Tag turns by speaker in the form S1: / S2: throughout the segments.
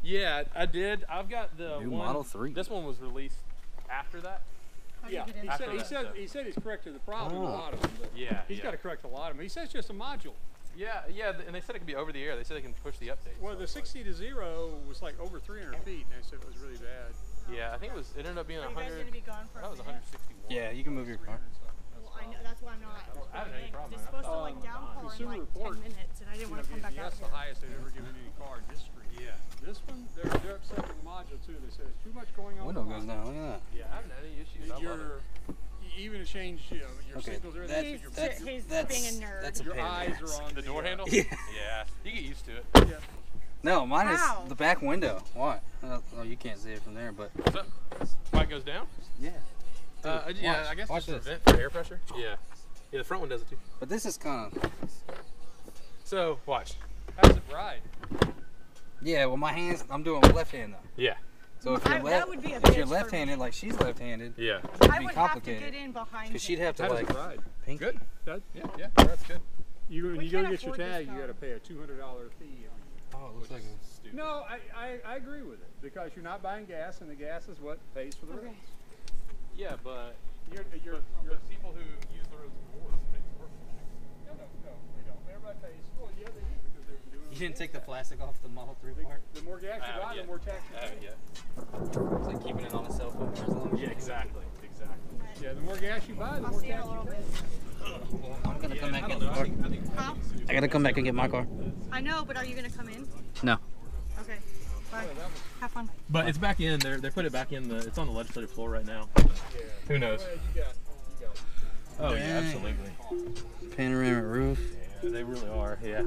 S1: Yeah, I did. I've got the
S2: New
S1: one,
S2: Model 3.
S1: This one was released after that.
S3: Yeah, he said he's corrected the problem a lot of them.
S1: Yeah,
S3: he's got to correct a lot of them. He says it's just a module.
S1: Yeah, and they said it can be over the air. They said they can push the update.
S3: Well, the 60 to 0 was like over 300 feet, and they said it was really bad.
S1: Yeah, I think it ended up being 100.
S4: Are you guys gonna be gone for
S1: that was 161.
S2: Yeah, you can move your car.
S4: Well, I know, that's why I'm not.
S1: I don't have any problem.
S4: It's supposed to like downpour in like 10 minutes, and I didn't want to come back out
S3: That's
S4: here.
S3: the highest they've ever given any car in history.
S1: Yeah.
S3: This one, they're upset with the module too. They said it's too much going on.
S2: Window goes down. Look at that.
S1: Yeah, I haven't had any issues. I love it.
S3: Even to change your signals, everything.
S4: He's being a nerd.
S2: That's a
S3: Your
S2: pain in
S3: eyes
S2: the ass.
S3: are on
S1: The door handle?
S2: Yeah.
S1: Yeah, you get used to it.
S3: Yeah.
S2: No, mine
S4: Wow.
S2: is the back window. What? Oh, you can't see it from there, but.
S1: What's up? Light goes down?
S2: Yeah.
S1: Yeah, I guess
S2: watch
S1: just
S2: this.
S1: to vent for air pressure. Yeah. Yeah, the front one does it too.
S2: But this is kind of.
S1: So, watch.
S3: How does it ride?
S2: Yeah, well, my hands. I'm doing with left hand though.
S1: Yeah.
S2: So if
S4: that
S2: you're
S4: would be a
S2: if
S4: bitch
S2: you're
S4: for
S2: left-handed,
S4: me.
S2: like she's left-handed,
S1: Yeah.
S2: it'd
S4: I
S2: be
S4: would
S2: complicated.
S4: have to get in behind
S2: Because she'd have to
S1: How does
S2: like
S1: it ride?
S2: pink.
S1: Good.
S3: That,
S1: Yeah, that's good.
S3: when
S4: We
S3: you go
S4: can't
S3: get your
S4: afford this
S3: tag, you
S4: car.
S3: got to pay a $200 fee.
S2: Oh, it looks like a...
S1: Stupid.
S3: No, I agree with it because you're not buying gas, and the gas is what pays for the roads.
S1: Yeah, but
S3: You're
S1: people who use the roads more make it work.
S3: no, they don't. Everybody pays. Well, yeah, they do because they're doing.
S2: You didn't take the plastic off the Model 3 part?
S3: The more gas you buy, the more tax you pay.
S1: Yeah.
S2: It's like keeping it on the cell phone for as long as
S1: Yeah, exactly.
S3: Yeah, the more gas you buy, the
S4: I'll
S3: more
S4: see you in
S3: tax
S4: a
S3: you
S4: little
S3: pay.
S4: bit.
S2: Well, I'm gonna come back
S1: I
S2: and
S1: don't
S2: get
S1: know.
S2: my car.
S4: Huh?
S2: I gotta come back and get my car.
S4: I know, but are you gonna come in?
S2: No.
S4: Okay. Bye. Have fun.
S1: But it's back in. They put it back in the. It's on the legislative floor right now. Who knows?
S3: Well, you got it.
S1: Oh yeah,
S2: Dang.
S1: absolutely.
S2: Panoramic roof.
S1: Yeah, they really are. Yeah.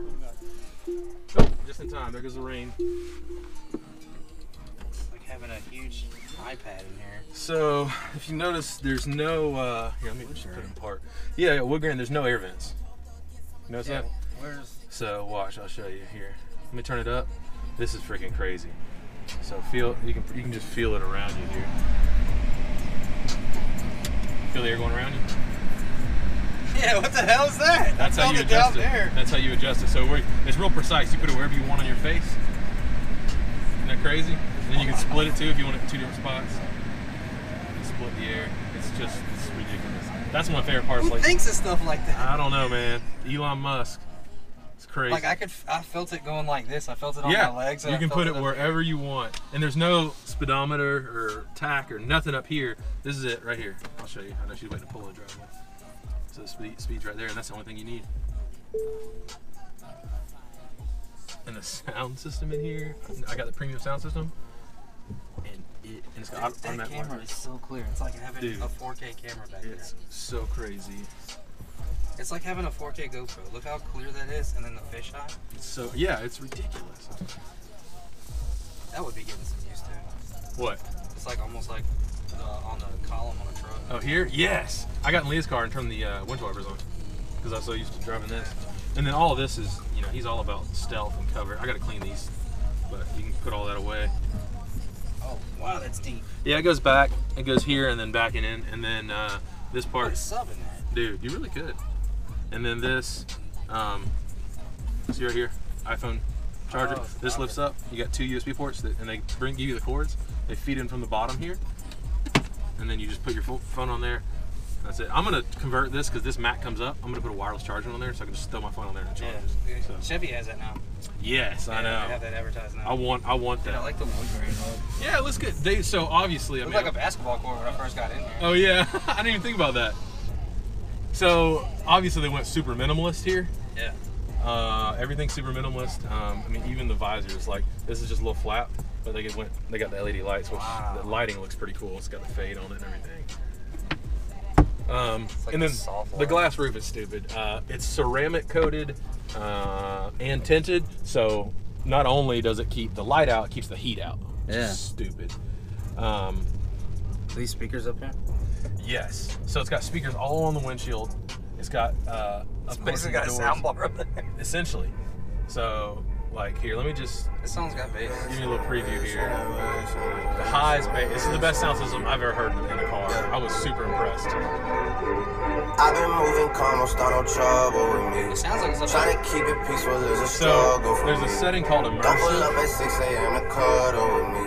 S1: Oh, just in time. There goes the rain.
S2: It's like having a huge iPad in here.
S1: So if you notice, there's no. Here, let me just put it apart. Yeah, wood grain. There's no air vents. You notice that?
S2: Where's...
S1: So watch. I'll show you here. Let me turn it up. This is freaking crazy. So you can just feel it around you here. Feel the air going around you?
S2: Yeah, what the hell is that?
S1: That's how you adjust it. That's how you adjust it. So it's real precise. You put it wherever you want on your face. Isn't that crazy? And then you can split it too if you want it in 2 different spots. You split the air. It's ridiculous. That's my favorite part.
S2: Who thinks of stuff like that?
S1: I don't know, man. Elon Musk. It's crazy.
S2: Like I felt it going like this. I felt it on
S1: Yeah,
S2: my legs. And
S1: you
S2: I
S1: can
S2: felt
S1: put it
S2: up
S1: wherever you want. And there's no speedometer or tack or nothing up here. This is it right here. I'll show you. I know she's waiting to pull in the driveway. So the speed's right there, and that's the only thing you need. And the sound system in here. I got the premium sound system. And it's got
S2: that
S1: automatic
S2: camera
S1: wireless.
S2: is so clear. It's like having
S1: Dude,
S2: a 4K camera back there.
S1: It's so crazy.
S2: It's like having a 4K GoPro. Look how clear that is, and then the fisheye.
S1: So yeah, it's ridiculous.
S2: That would be getting some used to.
S1: What?
S2: It's like almost like on the column on a truck.
S1: Oh, here? Yes. I got in Leah's car and turned the window wipers on because I was so used to driving this. And then all of this is, you know, he's all about stealth and cover. I got to clean these, but you can put all that away.
S2: Oh, wow, that's deep.
S1: Yeah, it goes back. It goes here and then back and in, and then this part.
S2: Put a sub in that.
S1: Dude, you really could. And then this, see right here, iPhone charger.
S2: Oh,
S1: this lifts up. You got 2 USB ports, and they give you the cords. They feed in from the bottom here, and then you just put your phone on there. That's it. I'm gonna convert this because this Mac comes up. I'm gonna put a wireless charger on there, so I can just throw my phone on there and charge
S2: Yeah.
S1: it. So.
S2: Chevy has that now.
S1: Yes, I know.
S2: They have that advertised now.
S1: I want
S2: Dude,
S1: that.
S2: I like the wood grain.
S1: Yeah, it looks good. So obviously, I
S2: It
S1: mean,
S2: looked like a basketball court when I first got in here.
S1: oh yeah, I didn't even think about that. So obviously they went super minimalist here.
S2: Yeah.
S1: Everything's super minimalist. I mean, even the visors, like this is just a little flap, but they got the LED lights, which
S2: Wow.
S1: the lighting looks pretty cool. It's got the fade on it and everything.
S2: Like
S1: And then
S2: soft
S1: the
S2: light.
S1: glass roof is stupid. It's ceramic coated and tinted, so not only does it keep the light out, it keeps the heat out. Which
S2: Yeah.
S1: is stupid.
S2: These speakers up here?
S1: Yes. So it's got speakers all on the windshield. It's got
S2: It's basically got a sound bar up there.
S1: Essentially. So Like, here, let me just
S2: This song's got bass.
S1: give you a little preview here. The highs, this is the best sound system I've ever heard in a car. I was super impressed.
S5: I've been moving calm, don't start no trouble with me.
S2: It sounds like it's
S5: Trying to keep it peaceful is a struggle for
S1: there's a
S5: me.
S1: setting called
S5: Don't pull up
S1: immersive.
S5: at 6 a.m. to cuddle with me.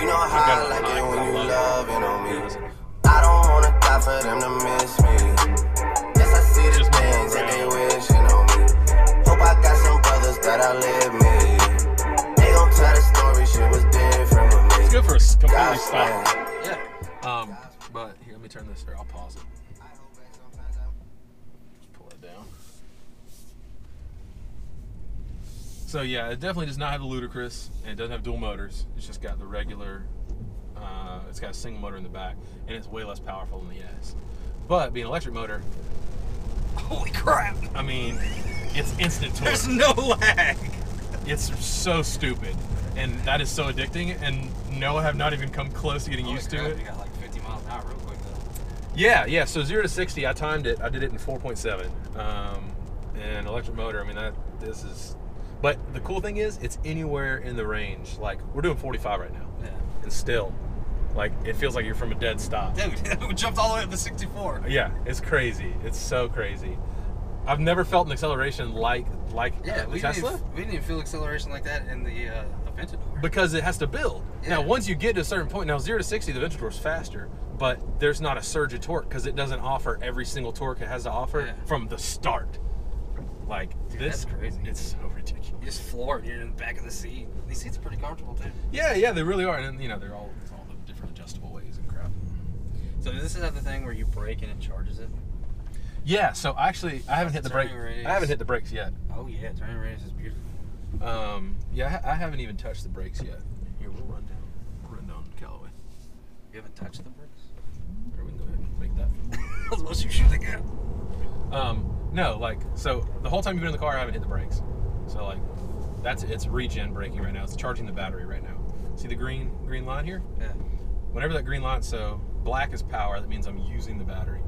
S5: You know how I like it when you loving on me. I don't wanna die for them to miss me. Yes, I see the things that they wishing on me. Hope I got some brothers that outlive me. They gon' tell the story, shit was different with me.
S1: It's good for a completely stop.
S2: Yeah.
S1: But here, let me turn this, or I'll pause it. Just pull it down. So yeah, it definitely does not have the ludicrous, and it doesn't have dual motors. It's just got the regular, it's got a single motor in the back, and it's way less powerful than the S. But being an electric motor,
S2: Holy crap.
S1: I mean, it's instant torque.
S2: There's no lag.
S1: It's so stupid, and that is so addicting, and no, I have not even come close to getting used to it.
S2: You got like 50 miles an hour real quick though.
S1: Yeah, so 0 to 60, I timed it. I did it in 4.7. And electric motor, I mean, this is, but the cool thing is, it's anywhere in the range. Like, we're doing 45 right now.
S2: Yeah.
S1: And still, like, it feels like you're from a dead stop.
S2: Dude, we jumped all the way up to 64.
S1: Yeah, it's crazy. It's so crazy. I've never felt an acceleration like
S2: Yeah,
S1: the Tesla.
S2: We didn't even feel acceleration like that in the Aventador.
S1: Because it has to build.
S2: Yeah.
S1: Now, once you get to a certain point, now 0 to 60, the Aventador is faster, but there's not a surge of torque because it doesn't offer every single torque it has to offer from the start. Like,
S2: Dude,
S1: this,
S2: that's crazy.
S1: It's so ridiculous.
S2: You just floor it. You're in the back of the seat. These seats are pretty comfortable too.
S1: Yeah, they really are, and you know, they're all the different adjustable ways and crap.
S2: So this is the thing where you brake and it charges it.
S1: Yeah, so actually, I haven't hit the brake.
S2: Turning radius.
S1: I haven't hit the brakes yet.
S2: Oh yeah, turning radius is beautiful.
S1: Yeah, I haven't even touched the brakes yet. Here, we'll run down Callaway.
S2: You haven't touched the brakes?
S1: Or we can go ahead and make that.
S2: I was supposed to shoot the gap.
S1: No, like, so the whole time you've been in the car, I haven't hit the brakes. So like, it's regen braking right now. It's charging the battery right now. See the green line here?
S2: Yeah.
S1: Whenever that green line, so black is power, that means I'm using the battery.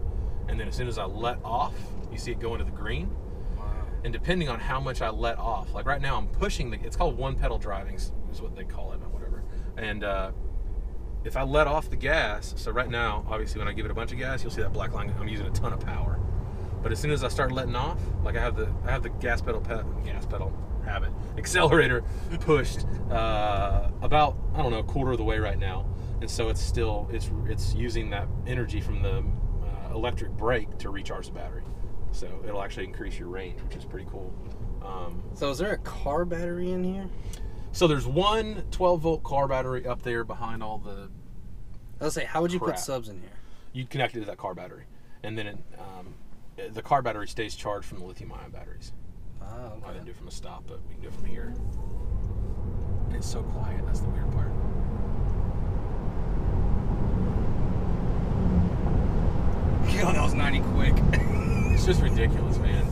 S1: And then as soon as I let off, you see it go into the green.
S2: Wow.
S1: And depending on how much I let off, like right now I'm pushing it's called one pedal driving is what they call it or whatever. And if I let off the gas, so right now, obviously when I give it a bunch of gas, you'll see that black line, I'm using a ton of power. But as soon as I start letting off, like I have the accelerator pushed about, I don't know, a quarter of the way right now. And so it's still, it's using that energy from the electric brake to recharge the battery. So it'll actually increase your range, which is pretty cool.
S2: So is there a car battery in here?
S1: So there's one 12-volt car battery up there behind all the
S2: I was say, how would you
S1: crap.
S2: put subs in here?
S1: You'd connect it to that car battery. And then the car battery stays charged from the lithium-ion batteries.
S2: Oh,
S1: I
S2: okay.
S1: didn't do it from a stop, but we can do it from here. And it's so quiet, that's the weird part.
S2: Yo, that was 90 quick.
S1: It's just ridiculous, man.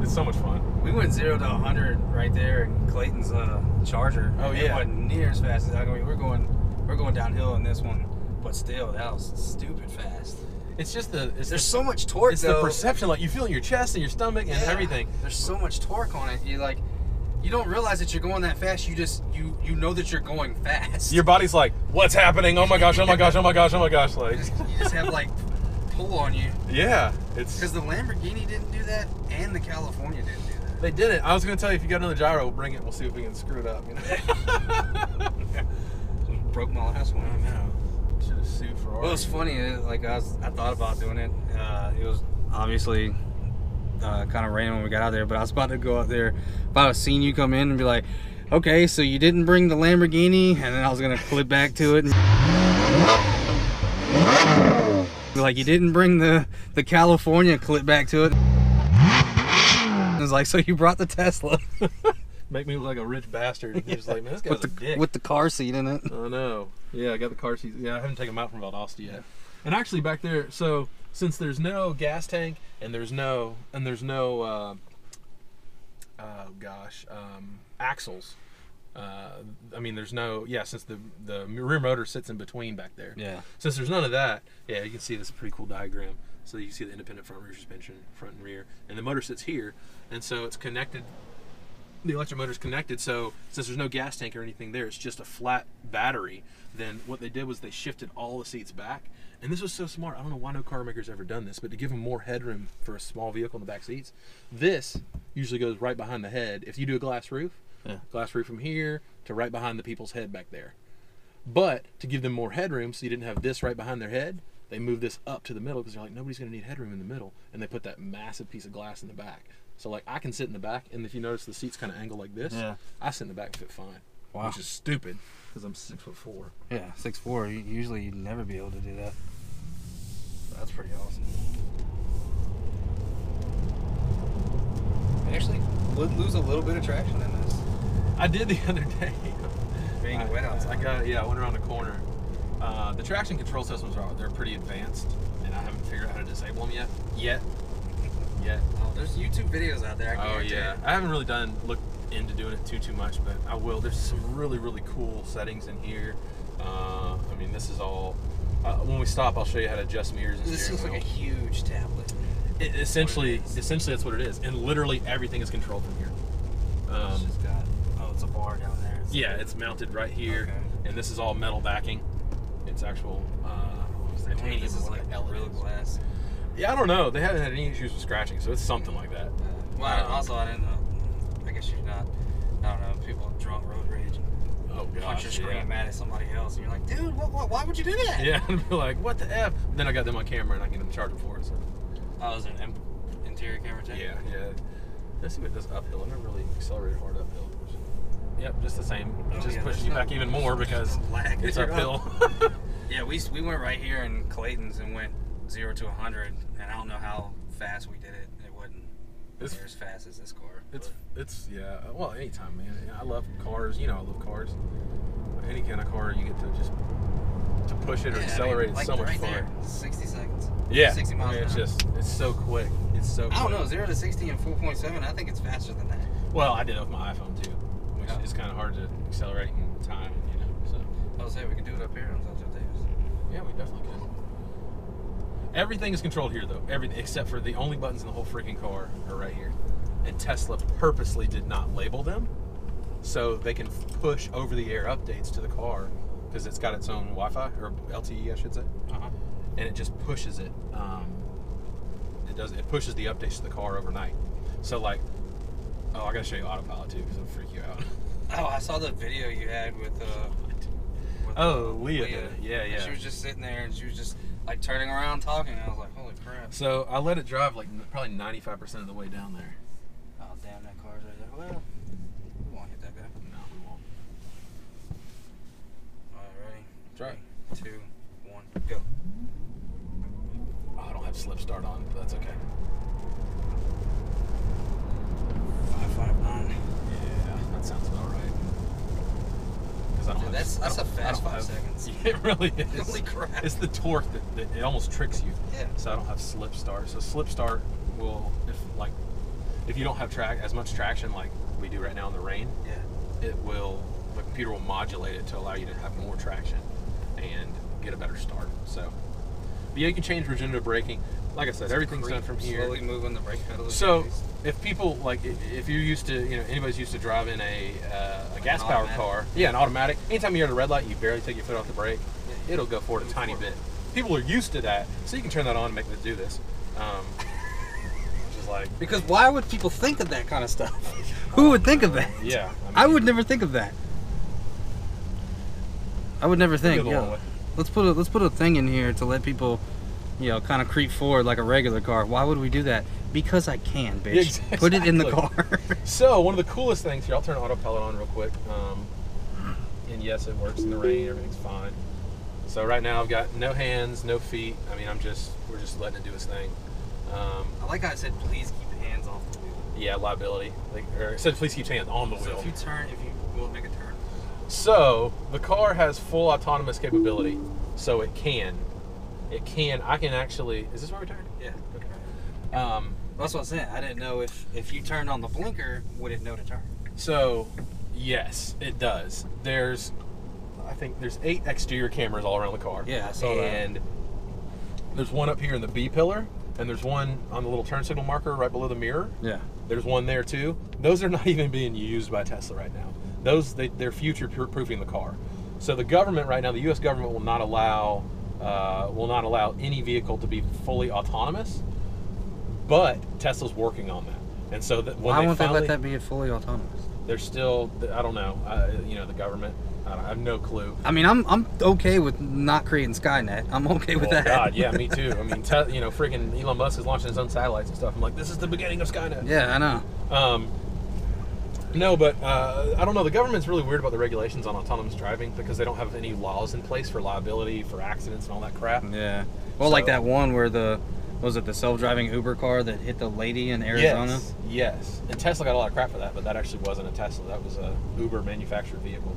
S1: It's so much fun.
S2: We went 0 to 100 right there in Clayton's Charger.
S1: Oh,
S2: It
S1: yeah.
S2: wasn't near as fast as I mean, we're going downhill in this one, but still, that was stupid fast.
S1: It's just
S2: There's so much torque.
S1: it's
S2: though.
S1: the perception, like you feel it in your chest and your stomach and
S2: Yeah.
S1: everything.
S2: There's so much torque on it. You don't realize that you're going that fast. You just you know that you're going fast.
S1: Your body's like, what's happening? Oh my gosh, oh my gosh, oh my gosh, oh my gosh. Like,
S2: You just have like pull on you.
S1: yeah, it's
S2: Because the Lamborghini didn't do that, and the California didn't do that.
S1: they did it. I was gonna tell you if you got another gyro, we'll bring it. We'll see if we can screw it up. You know?
S2: Broke my last one.
S1: I know. Should have sued for.
S2: Well, it was funny. I thought about doing it. It was obviously kind of raining when we got out there, but I was about to go out there. If I was seeing you come in and be like, "Okay, so you didn't bring the Lamborghini," and then I was gonna flip back to it. And be like, you didn't bring the California, clip back to it. I was like, so you brought the Tesla
S1: Make me look like a rich bastard. You're just like, man, this guy's a dick.
S2: with the car seat in it.
S1: I know. Yeah, I got the car seat. Yeah, I haven't taken them out from Valdosta yet. And actually back there, so since there's no gas tank and there's no axles. I mean, there's no, since the rear motor sits in between back there.
S2: Yeah.
S1: Since there's none of that, yeah, you can see this pretty cool diagram. So you can see the independent front rear suspension, front and rear, and the motor sits here, and so it's connected the electric motor's connected, so since there's no gas tank or anything there, it's just a flat battery. Then what they did was they shifted all the seats back, and this was so smart. I don't know why no car maker's ever done this, but to give them more headroom for a small vehicle in the back seats, this usually goes right behind the head. If you do a glass roof, glass roof from here to right behind the people's head back there. But to give them more headroom, so you didn't have this right behind their head, they moved this up to the middle because they're like, nobody's going to need headroom in the middle, and they put that massive piece of glass in the back. So like I can sit in the back, and if you notice the seats kind of angle like this, I sit in the back and fit fine. Wow. Which is stupid because I'm 6'4".
S2: Yeah, 6'4". Usually you'd never be able to do that. That's pretty awesome. I actually would lose a little bit of traction in this.
S1: I did the other day.
S2: Being wet outside.
S1: I went around the corner. The traction control systems they're pretty advanced, and I haven't figured out how to disable them yet.
S2: Oh, there's YouTube videos out there.
S1: I haven't really looked into doing it too much, but I will. There's some really cool settings in here. I mean, this is all. When we stop, I'll show you how to adjust mirrors and
S2: this
S1: steering
S2: looks
S1: wheel.
S2: like a huge tablet.
S1: Essentially, that's what it is, and literally everything is controlled from here.
S2: It's just got. Oh, it's a bar down there.
S1: It's mounted right here, and this is all metal backing. It's actual. Titanium.
S2: This is like real glass.
S1: Yeah, I don't know. They haven't had any issues with scratching, so it's something like that.
S2: Well, also, I didn't know. I guess you're not. I don't know. People have drunk road rage.
S1: Oh gosh.
S2: Punch your screen mad at somebody else, and you're like, dude, why would you do that?
S1: Yeah, and be like, what the F? Then I got them on camera, and I get them charging for it. So.
S2: Oh, is it an interior camera too?
S1: Yeah. Let's see what it does uphill. I never really accelerated hard uphill. Yep, just the same. It just pushes you back even more because it's uphill.
S2: Yeah, we went right here in Clayton's and went 0 to 100, and I don't know how fast we did it. It wasn't near as fast as this car.
S1: It's well, anytime, man. I love cars. You know, I love cars. Any kind of car, you get to just to push it or accelerate. It's so much fun.
S2: There, 60 seconds.
S1: Yeah,
S2: 60 miles an hour.
S1: It's so quick. It's so.
S2: I don't know, 0 to 60 in 4.7. I think it's faster than that.
S1: Well, I did it with my iPhone too, which is kind of hard to accelerate in time. You know, so.
S2: I was saying we could do it up here on South Davis.
S1: Yeah, we definitely could. Everything is controlled here, though. Everything except for the only buttons in the whole freaking car are right here. And Tesla purposely did not label them, so they can push over-the-air updates to the car because it's got its own Wi-Fi or LTE, I should say. And it just pushes it. It pushes the updates to the car overnight. So like, I gotta show you Autopilot too because it'll freak you out.
S2: Oh, I saw the video you had with
S1: Leah. Yeah.
S2: She was just sitting there and she was just like turning around talking. And I was like, holy crap.
S1: So I let it drive like probably 95% of the way down there.
S2: Oh, damn, that car's right there. Well, we won't hit that guy.
S1: No, we won't.
S2: All right, ready?
S1: Try.
S2: 3, 2, 1, go.
S1: Oh, I don't have slip start on, but that's okay.
S2: 559.
S1: Yeah, that sounds about right. I don't
S2: Dude, that's a fast 5 seconds.
S1: It really is.
S2: Holy crap.
S1: It's the torque that it almost tricks you.
S2: Yeah.
S1: So I don't have slip start. So slip start will, if you don't have as much traction like we do right now in the rain, the computer will modulate it to allow you to have more traction and get a better start. So, but yeah, you can change regenerative braking. Like I said, everything's done from here.
S2: Slowly moving the brake pedal.
S1: So if people if you're used to, anybody's used to driving a gas powered car, an automatic. Anytime you're at a red light, you barely take your foot off the brake. It'll go forward a tiny bit. People are used to that, so you can turn that on and make them do this. Which is like,
S2: because why would people think of that kind of stuff? Who would think of that?
S1: Yeah,
S2: I would never think of that. I would never think. Let's put a thing in here to let people, kind of creep forward like a regular car. Why would we do that? Because I can, bitch.
S1: Exactly.
S2: Put it in the car.
S1: So one of the coolest things here, I'll turn Autopilot on real quick. And yes, it works in the rain. Everything's fine. So right now I've got no hands, no feet. I mean, we're just letting it do its thing.
S2: I like how I said, please keep the hands off the wheel.
S1: Yeah, liability. Or it said, please keep your hands on the wheel.
S2: So if you will make a turn.
S1: So the car has full autonomous capability. So I can actually, is this where we turn?
S2: Yeah.
S1: Okay.
S2: That's what I'm saying. I didn't know if you turned on the blinker, would it know to turn?
S1: So, yes, it does. I think there's 8 exterior cameras all around the car.
S2: Yeah, I saw that.
S1: And there's one up here in the B pillar, and there's one on the little turn signal marker right below the mirror.
S2: Yeah.
S1: There's one there too. Those are not even being used by Tesla right now. They're future-proofing the car. So the government right now, the U.S. government will not allow any vehicle to be fully autonomous, but Tesla's working on that. And so that when
S2: why won't they let that be fully autonomous?
S1: They're still, I don't know, the government. I have no clue.
S2: I mean, I'm okay with not creating Skynet. I'm okay with that.
S1: God, yeah, me too. I mean, freaking Elon Musk is launching his own satellites and stuff. I'm like, this is the beginning of Skynet.
S2: Yeah, I know.
S1: No, but I don't know. The government's really weird about the regulations on autonomous driving because they don't have any laws in place for liability, for accidents, and all that crap.
S2: Yeah. Well, like that one where the self-driving Uber car that hit the lady in Arizona?
S1: Yes. And Tesla got a lot of crap for that, but that actually wasn't a Tesla. That was a Uber manufactured vehicle.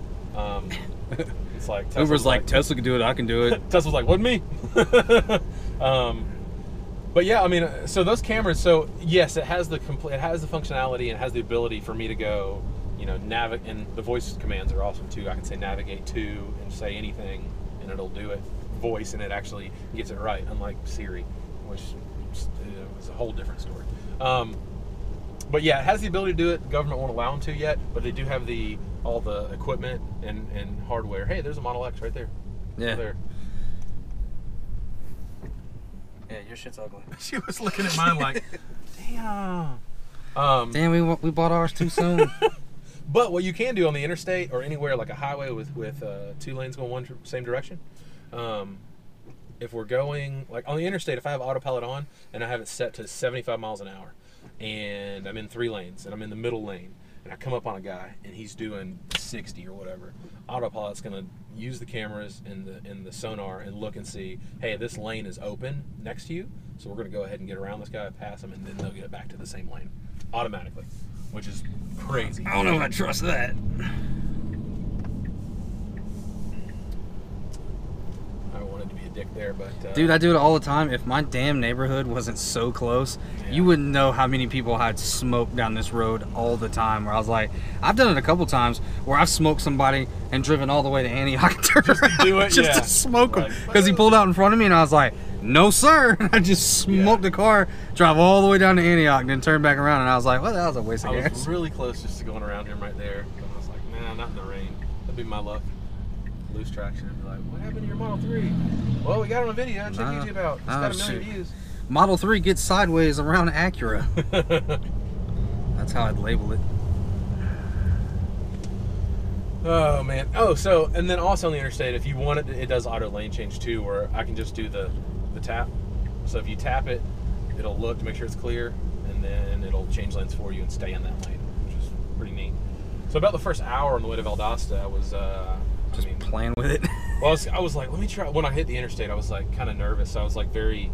S1: It's like Tesla's
S2: Uber's like, Tesla can do it, I can do it.
S1: Tesla's like, what, me? But yeah, I mean, so those cameras. So yes, it has the functionality and it has the ability for me to go, navigate. And the voice commands are awesome too. I can say navigate to and say anything, and it'll do it. Voice, and it actually gets it right, unlike Siri, which is a whole different story. But yeah, it has the ability to do it. The government won't allow them to yet, but they do have all the equipment and hardware. Hey, there's a Model X right there.
S2: Yeah.
S1: Right there.
S2: Yeah, your shit's ugly.
S1: She was looking at mine like, damn.
S2: Damn, we bought ours too soon.
S1: But what you can do on the interstate or anywhere like a highway with two lanes going same direction, if we're going like on the interstate, if I have Autopilot on and I have it set to 75 miles an hour, and I'm in 3 lanes and I'm in the middle lane, and I come up on a guy and he's doing 60 or whatever, Autopilot's gonna use the cameras in the sonar and look and see, hey, this lane is open next to you, so we're gonna go ahead and get around this guy, pass him, and then they'll get back to the same lane automatically, which is crazy.
S2: I don't know if I trust that.
S1: I wanted to be a dick there, but
S2: dude, I do it all the time. If my damn neighborhood wasn't so close, you wouldn't know how many people had smoked down this road all the time. Where I was like, I've done it a couple times where I've smoked somebody and driven all the way to Antioch and turned
S1: just
S2: around
S1: to do it,
S2: just to smoke him because he pulled out in front of me, and I was like, no sir. I just smoked the car, drive all the way down to Antioch, and then turn back around, and I was like, well, that was a waste of gas.
S1: I was really close just to going around him right there, and I was like, man, not in the rain. That'd be my luck. Lose traction and be like, what happened to your Model 3? Well, we got it on a video. Check YouTube out. It's got 1 million views.
S2: Model 3 gets sideways around Acura. That's how I'd label it.
S1: Oh man. Oh, so and then also on the interstate, if you want it does auto lane change too, where I can just do the tap. So if you tap it, it'll look to make sure it's clear, and then it'll change lanes for you and stay in that lane, which is pretty neat. So about the first hour on the way to Valdosta, I was
S2: playing with it.
S1: Well, I was like, let me try. When I hit the interstate, I was like kind of nervous. I was like very,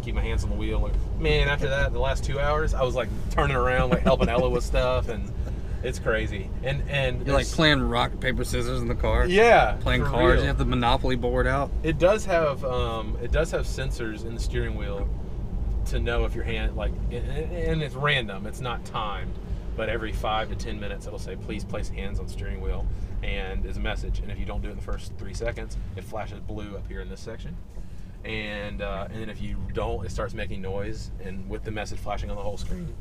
S1: keep my hands on the wheel. Like, man, after that, the last 2 hours, I was like turning around, like helping Ella with stuff, and it's crazy. And
S2: you're like playing rock, paper, scissors in the car.
S1: Yeah,
S2: playing cards. Real. You have the Monopoly board out.
S1: It does have sensors in the steering wheel to know if your hand and it's random. It's not timed, but every 5 to 10 minutes, it'll say, please place hands on steering wheel. And is a message, and if you don't do it in the first 3 seconds, it flashes blue up here in this section, and then if you don't, it starts making noise, and with the message flashing on the whole screen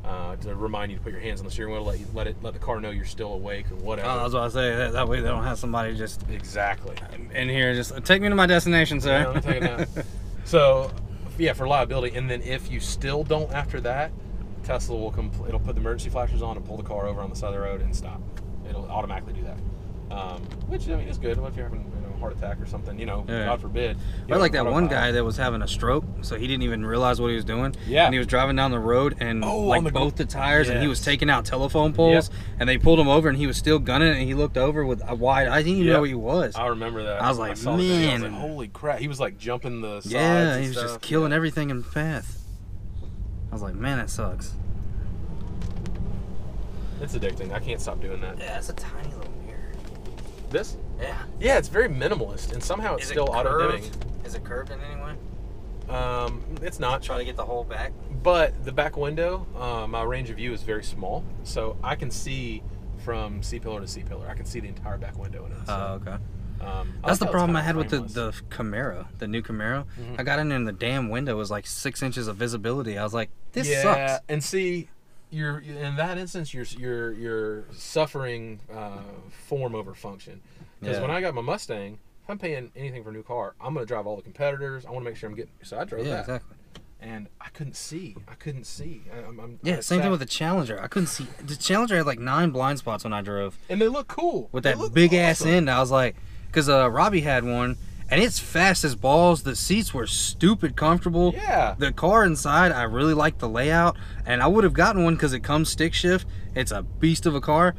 S1: to remind you to put your hands on the steering wheel, let the car know you're still awake or whatever.
S2: Oh, I was about to say that way they don't have somebody just
S1: exactly
S2: in here just take me to my destination, sir.
S1: Yeah, let me take it now. So yeah, for liability, and then if you still don't after that, Tesla will it'll put the emergency flashers on and pull the car over on the side of the road and stop. It'll automatically do that, which I mean is good. What if you're having a heart attack or something? God forbid.
S2: Or like that one guy that was having a stroke, so he didn't even realize what he was doing.
S1: Yeah.
S2: And he was driving down the road and both the tires, and he was taking out telephone poles, and they pulled him over, and he was still gunning it, and he looked over with a wide. I didn't even know who he was.
S1: I remember that.
S2: I was like, man,
S1: I was like, holy crap! He was like jumping the sides.
S2: Yeah, he was just killing everything in the path. I was like, man, that sucks.
S1: It's addicting. I can't stop doing that.
S2: Yeah, it's a tiny little mirror.
S1: This?
S2: Yeah.
S1: Yeah, it's very minimalist, and somehow it's still auto-dimming.
S2: Is it curved in any way?
S1: It's not.
S2: Try to get the whole back.
S1: But the back window, my range of view is very small, so I can see from C-pillar to C-pillar. I can see the entire back window in it.
S2: Oh, okay. That's the problem I had with the Camaro, the new Camaro. Mm-hmm. I got in there and the damn window was like 6 inches of visibility. I was like, this sucks.
S1: And see, you're in that instance you're suffering form over function. Because when I got my Mustang, if I'm paying anything for a new car, I'm going to drive all the competitors. I want to make sure I'm getting. So I drove that.
S2: Exactly.
S1: And I couldn't see.
S2: Same thing with the Challenger. I couldn't see. The Challenger had like 9 blind spots when I drove.
S1: And they look cool.
S2: With that big ass end, I was like, because Robbie had one, and it's fast as balls. The seats were stupid comfortable.
S1: Yeah.
S2: The car inside, I really liked the layout, and I would have gotten one because it comes stick shift. It's a beast of a car,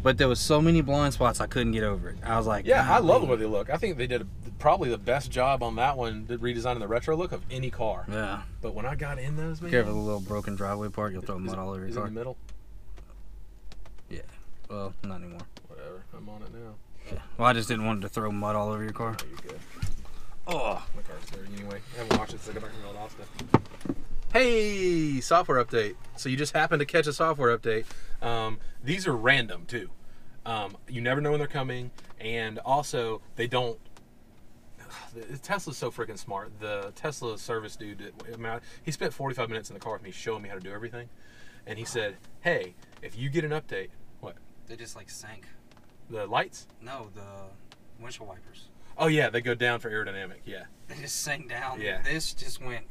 S2: but there was so many blind spots I couldn't get over it. I was like,
S1: yeah, I love the way they look. I think they did probably the best job on that one, redesigning the retro look of any car.
S2: Yeah.
S1: But when I got in those, man,
S2: careful, the little broken driveway part, you'll throw mud all over your car.
S1: Is it in the middle?
S2: Yeah. Well, not anymore.
S1: Whatever. I'm on it now.
S2: Yeah. Well, I just didn't want it to throw mud all over your car.
S1: Oh, you're good.
S2: Oh.
S1: My car's dirty anyway. I haven't watched it since I got back from Valdosta. Hey, software update. So you just happened to catch a software update. These are random too. You never know when they're coming, and also they don't. Tesla's so freaking smart. The Tesla service dude, he spent 45 minutes in the car with me showing me how to do everything, and he said, "Hey, if you get an update, what?"
S2: They just like sank.
S1: The lights?
S2: No, the windshield wipers.
S1: Oh yeah, they go down for aerodynamic. Yeah.
S2: They just sank down.
S1: Yeah.
S2: This just went.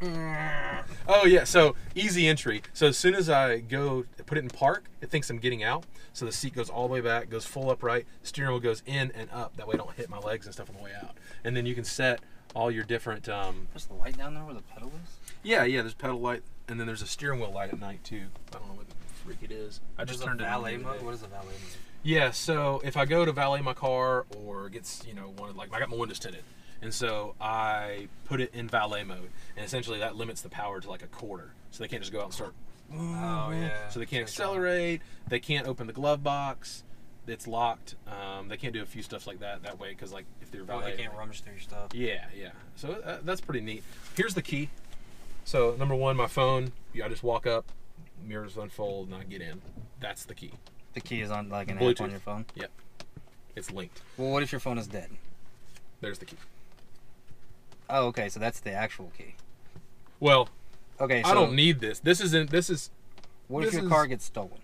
S1: Oh yeah. So easy entry. So as soon as I go put it in park, it thinks I'm getting out. So the seat goes all the way back, goes full upright. Steering wheel goes in and up. That way I don't hit my legs and stuff on the way out. And then you can set all your different.
S2: There's the light down there where the pedal is.
S1: Yeah. There's pedal light, and then there's a steering wheel light at night too. I don't know what the freak it is. I just turned it on.
S2: Valet mode. What is a valet mode?
S1: Yeah. So if I go to valet my car or gets one, like I got my windows tinted. And so I put it in valet mode, and essentially that limits the power to like a quarter. So they can't just go out and start.
S2: Oh yeah.
S1: So they can't accelerate. They can't open the glove box. It's locked. They can't do a few stuff like that way because like if they're valet,
S2: they can't rummage through your stuff.
S1: Yeah. So that's pretty neat. Here's the key. So number one, my phone. I just walk up, mirrors unfold, and I get in. That's the key.
S2: The key is on like an
S1: Bluetooth
S2: app on your phone.
S1: Yep. It's linked.
S2: Well, what if your phone is dead?
S1: There's the key.
S2: Oh, okay. So that's the actual key.
S1: Well,
S2: okay. So
S1: I don't need this. This is.
S2: What if your car gets stolen?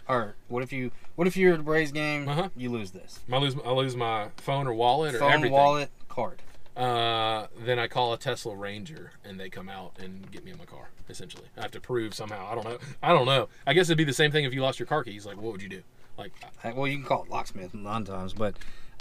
S2: Or what if you're at a Braves game, you lose this?
S1: I lose my phone or wallet or
S2: phone,
S1: everything.
S2: wallet, card.
S1: Then I call a Tesla Ranger and they come out and get me in my car. Essentially, I have to prove somehow. I don't know. I guess it'd be the same thing if you lost your car keys. Like, what would you do? Like,
S2: well, you can call it locksmith a lot of times, but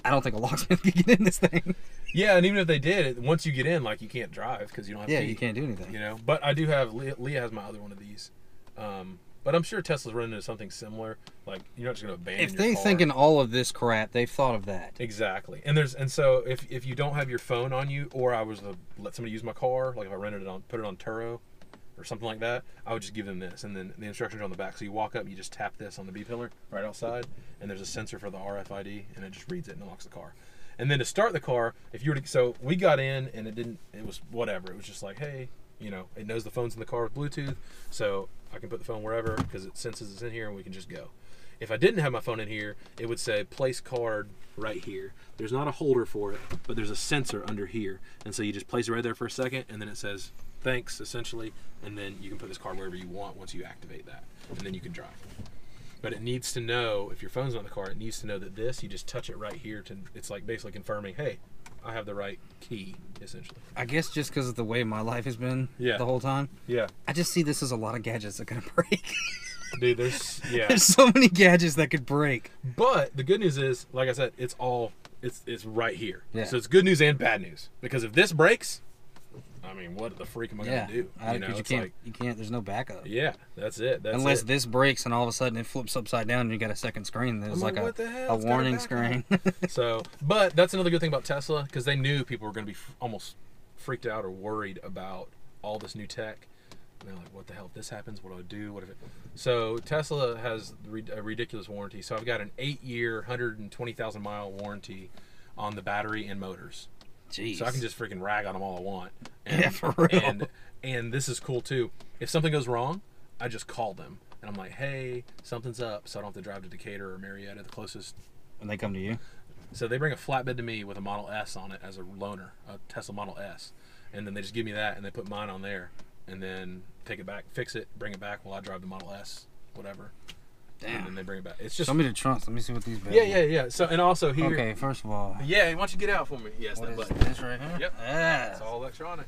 S2: I don't think a locksmith can get in this thing.
S1: Yeah, and even if they did, once you get in, like you can't drive because you don't have.
S2: Yeah,
S1: key,
S2: you can't do anything.
S1: But I do have. Leah has my other one of these. But I'm sure Tesla's running into something similar. Like you're not just going to abandon.
S2: If they're thinking all of this crap, they've thought of that.
S1: Exactly. And so if you don't have your phone on you, or I was to let somebody use my car, like if I rented it on, put it on Turo, or something like that, I would just give them this, and then the instructions are on the back. So you walk up, you just tap this on the B pillar right outside, and there's a sensor for the RFID, and it just reads it and unlocks the car. And then to start the car, so we got in and it was whatever. It was just like, hey, it knows the phone's in the car with Bluetooth, so I can put the phone wherever because it senses it's in here and we can just go. If I didn't have my phone in here, it would say place card right here. There's not a holder for it, but there's a sensor under here. And so you just place it right there for a second, and then it says thanks, essentially, and then you can put this card wherever you want once you activate that, and then you can drive. But it needs to know, if your phone's on the car, it needs to know that you just touch it right here. It's like basically confirming, hey, I have the right key, essentially.
S2: I guess just because of the way my life has been the whole time.
S1: Yeah.
S2: I just see this as a lot of gadgets that are going to break.
S1: Dude, there's
S2: so many gadgets that could break.
S1: But the good news is, like I said, it's right here.
S2: Yeah.
S1: So it's good news and bad news. Because if this breaks, I mean, what the freak am I going to do?
S2: You can't, there's no backup.
S1: Yeah, that's it.
S2: Unless this breaks and all of a sudden it flips upside down and you got a second screen. There's like a warning screen.
S1: So, but that's another good thing about Tesla, because they knew people were going to be almost freaked out or worried about all this new tech. And they're like, what the hell, if this happens, what do I do? What if it... So Tesla has a ridiculous warranty. So I've got an 8-year, 120,000 mile warranty on the battery and motors.
S2: Jeez.
S1: So I can just freaking rag on them all I want.
S2: Yeah, for real.
S1: And this is cool too. If something goes wrong, I just call them. And I'm like, hey, something's up. So I don't have to drive to Decatur or Marietta, the closest.
S2: And they come to you?
S1: So they bring a flatbed to me with a Model S on it as a loaner, a Tesla Model S. And then they just give me that and they put mine on there. And then take it back, fix it, bring it back while I drive the Model S whatever.
S2: Damn.
S1: And then they bring it back. It's just.
S2: Show me the trunks. Let me see what these.
S1: Yeah. So and also here.
S2: Okay, first of all.
S1: Yeah, why don't you get out for me? Yes,
S2: What
S1: that
S2: is
S1: button.
S2: this right here?
S1: Yep.
S2: Yeah.
S1: It's all electronic.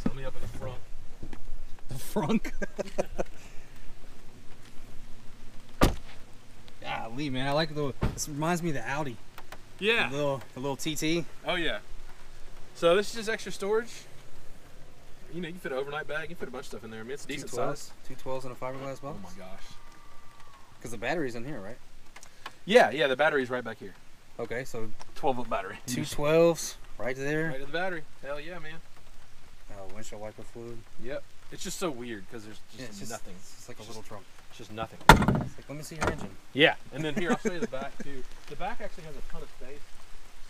S1: So let me up in the front.
S2: The frunk. Golly, man, I like the. This reminds me of the Audi.
S1: Yeah.
S2: The little TT.
S1: Oh yeah. So this is just extra storage. You know, you can fit an overnight bag. You can fit a bunch of stuff in there. I mean, it's a decent size.
S2: 212s in a fiberglass box.
S1: Oh my gosh.
S2: Because the battery's in here, right?
S1: Yeah. The battery's right back here.
S2: Okay, so
S1: 12-volt battery.
S2: 212s right there.
S1: Right to the battery. Hell yeah, man.
S2: Windshield wiper fluid.
S1: Yep. It's just so weird because there's just nothing.
S2: It's just like a little trunk.
S1: It's just nothing.
S2: It's like, let me see your engine.
S1: Yeah. And then here, I'll show you the back too. The back actually has a ton of space,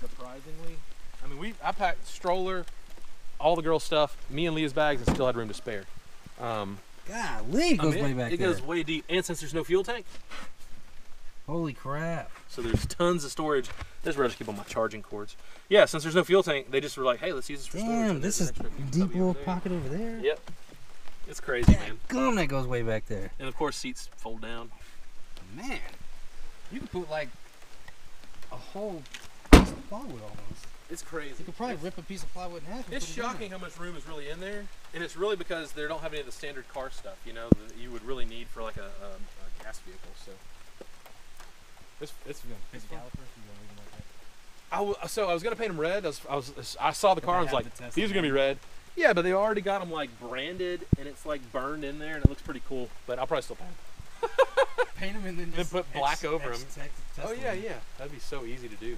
S1: surprisingly. I mean, I packed stroller, all the girls' stuff, me and Leah's bags, and still had room to spare.
S2: Golly, it goes way back
S1: It
S2: there.
S1: goes way deep. And since there's no fuel tank,
S2: Holy crap.
S1: so there's tons of storage. This is where I just keep all my charging cords. Yeah, since there's no fuel tank, they just were like, hey, let's use this for storage.
S2: Damn,
S1: And
S2: this
S1: there's
S2: is
S1: an
S2: a
S1: extra
S2: deep
S1: cubby
S2: little
S1: over there.
S2: pocket over there.
S1: Yep. It's crazy, man.
S2: Gum, that goes way back there.
S1: And of course, seats fold down.
S2: Man, you could put like a whole piece of plywood almost.
S1: It's crazy.
S2: You could probably rip a piece of plywood in half. And
S1: It's
S2: put it in
S1: shocking how much room is really in there, and it's really because they don't have any of the standard car stuff, you know, that you would really need for like a gas vehicle. So it's fun. So I was gonna paint them red. I saw the car. I was like, these are gonna be red. Yeah, but they already got them like branded, and it's like burned in there, and it looks pretty cool. But I'll probably still paint them.
S2: Paint them and then just
S1: put black over them.
S2: Test
S1: Oh yeah, that'd be so easy to do.